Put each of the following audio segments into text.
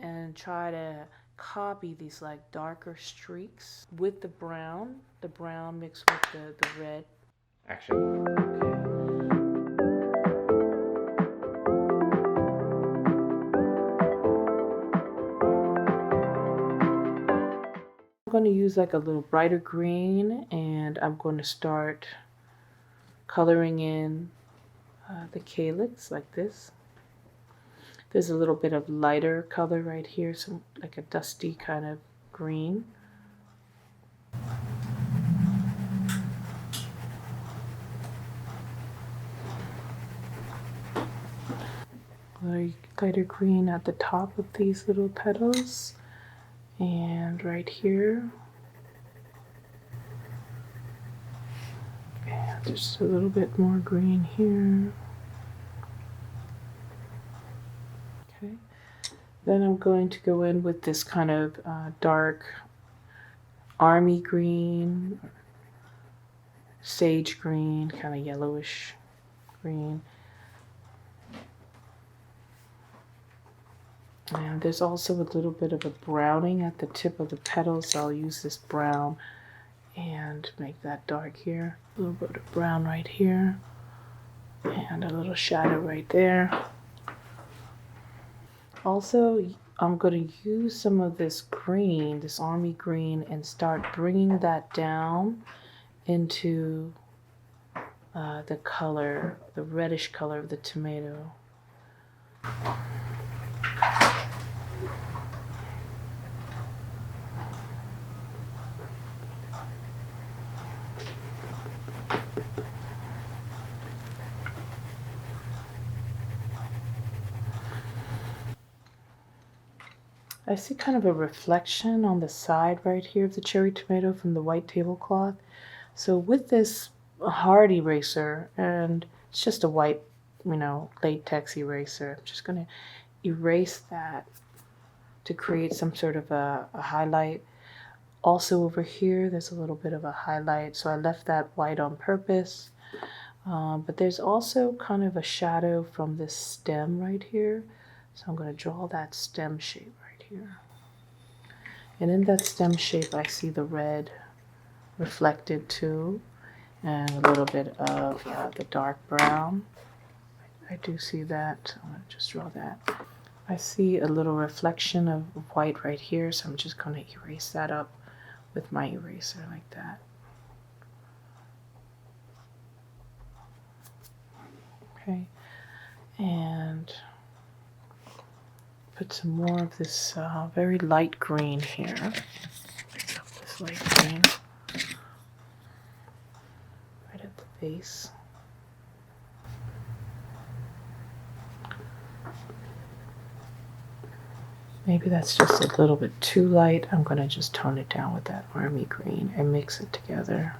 and try to copy these like darker streaks with the brown mixed with the red. Action. I'm going to use like a little brighter green, and I'm going to start coloring in the calyx like this. There's a little bit of lighter color right here, some like a dusty kind of green. Lighter green at the top of these little petals, and right here. And just a little bit more green here. Okay. Then I'm going to go in with this kind of dark army green, sage green, kind of yellowish green. And there's also a little bit of a browning at the tip of the petals, so I'll use this brown and make that dark here. A little bit of brown right here, and a little shadow right there. Also, I'm going to use some of this green, this army green, and start bringing that down into the color, the reddish color of the tomato. I see kind of a reflection on the side right here of the cherry tomato from the white tablecloth. So with this hard eraser, and it's just a white, latex eraser, I'm just going to erase that to create some sort of a highlight. Also over here, there's a little bit of a highlight, so I left that white on purpose. But there's also kind of a shadow from this stem right here. So I'm going to draw that stem shape right here. And in that stem shape, I see the red reflected too, and a little bit of the dark brown. I do see that. I'm going to just draw that. I see a little reflection of white right here, so I'm just going to erase that up with my eraser like that. Okay, and put some more of this very light green here. Pick up this light green right at the base. Maybe that's just a little bit too light. I'm going to just tone it down with that army green and mix it together.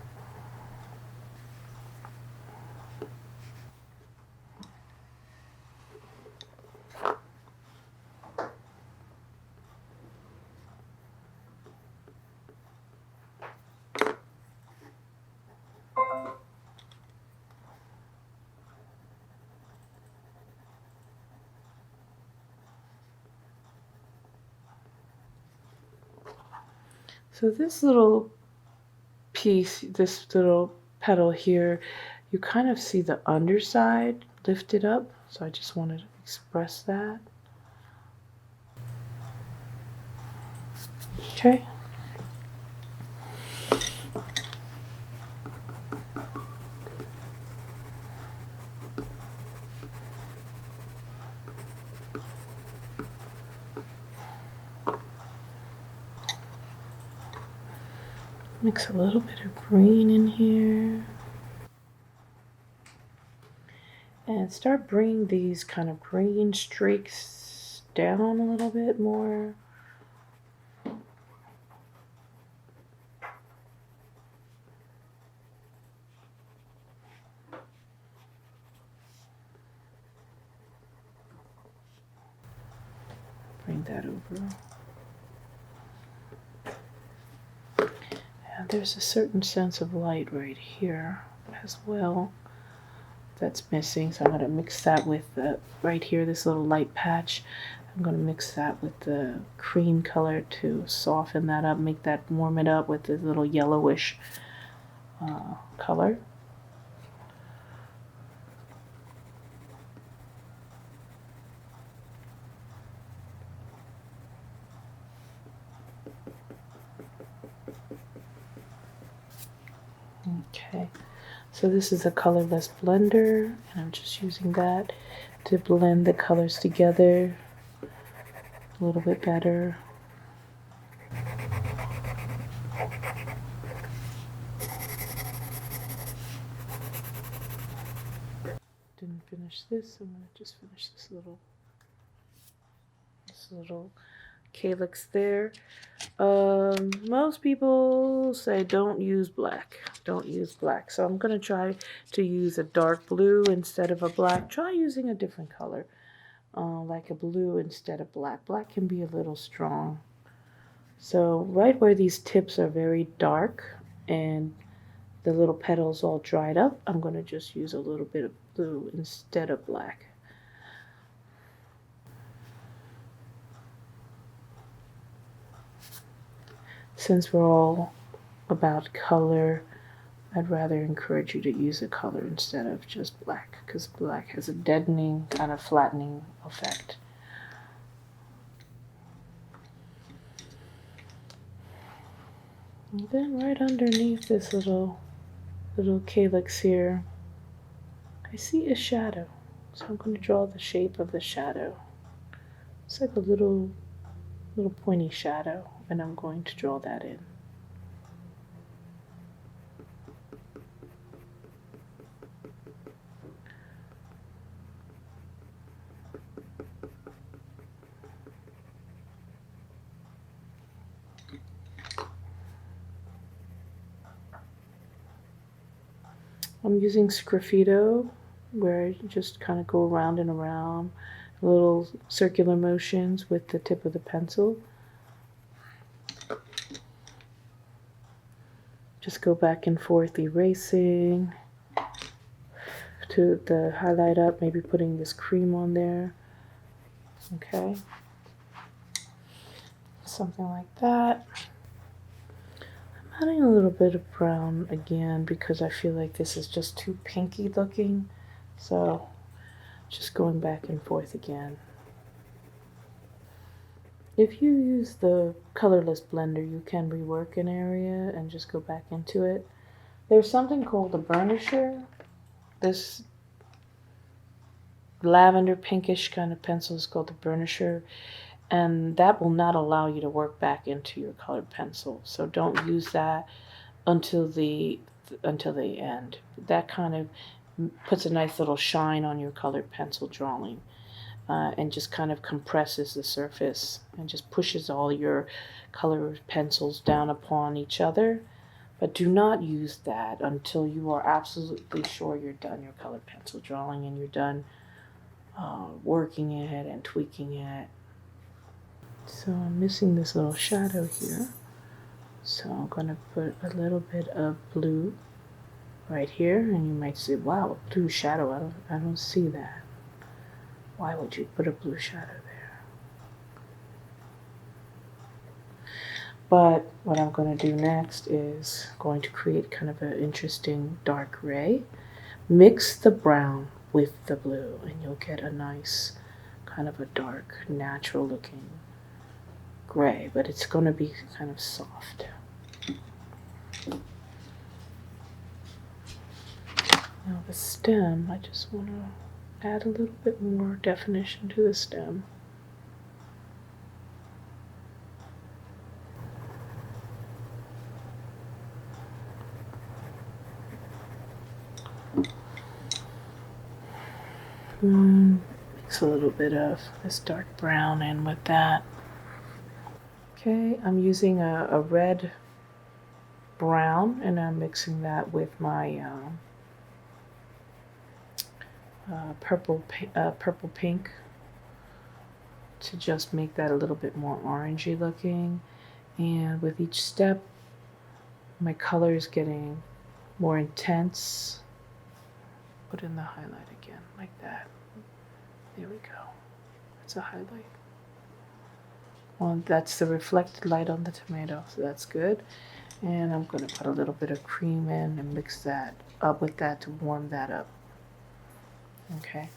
So this little piece, this little petal here, you kind of see the underside lifted up. So I just wanted to express that. Okay. Mix a little bit of green in here. And start bringing these kind of green streaks down a little bit more. Bring that over. And there's a certain sense of light right here as well that's missing. So I'm going to mix that with right here, this little light patch. I'm going to mix that with the cream color to soften that up, make that warm it up with this little yellowish color. Okay, so this is a colorless blender, and I'm just using that to blend the colors together a little bit better. Didn't finish this, so I'm going to just finish this little calyx there. Most people say don't use black. Don't use black. So I'm going to try to use a dark blue instead of a black. Try using a different color, like a blue instead of black. Black can be a little strong. So right where these tips are very dark and the little petals all dried up, I'm going to just use a little bit of blue instead of black. Since we're all about color, I'd rather encourage you to use a color instead of just black, because black has a deadening, kind of flattening effect. And then right underneath this little calyx here, I see a shadow. So I'm going to draw the shape of the shadow. It's like a little pointy shadow, and I'm going to draw that in. I'm using Sgraffito, where I just kind of go around and around, little circular motions with the tip of the pencil. Just go back and forth erasing to the highlight up, maybe putting this cream on there. Okay, something like that. I'm adding a little bit of brown again because I feel like this is just too pinky looking, so just going back and forth again. If you use the colorless blender, you can rework an area and just go back into it. There's something called a burnisher. This lavender pinkish kind of pencil is called the burnisher, and that will not allow you to work back into your colored pencil. So don't use that until the end. That kind of puts a nice little shine on your colored pencil drawing. And just kind of compresses the surface and just pushes all your colored pencils down upon each other. But do not use that until you are absolutely sure you're done your colored pencil drawing and you're done working it and tweaking it. So I'm missing this little shadow here. So I'm going to put a little bit of blue right here, and you might say, wow, a blue shadow, I don't see that. Why would you put a blue shadow there? But what I'm going to do next is going to create kind of an interesting dark gray. Mix the brown with the blue, and you'll get a nice kind of a dark, natural looking gray, but it's going to be kind of soft. Now the stem, I just want to add a little bit more definition to the stem. Mix a little bit of this dark brown in with that. Okay, I'm using a red brown, and I'm mixing that with my purple pink to just make that a little bit more orangey looking. And with each step, my color is getting more intense. Put in the highlight again, like that. There we go. That's a highlight. Well, that's the reflected light on the tomato, so that's good. And I'm going to put a little bit of cream in and mix that up with that to warm that up. Okay.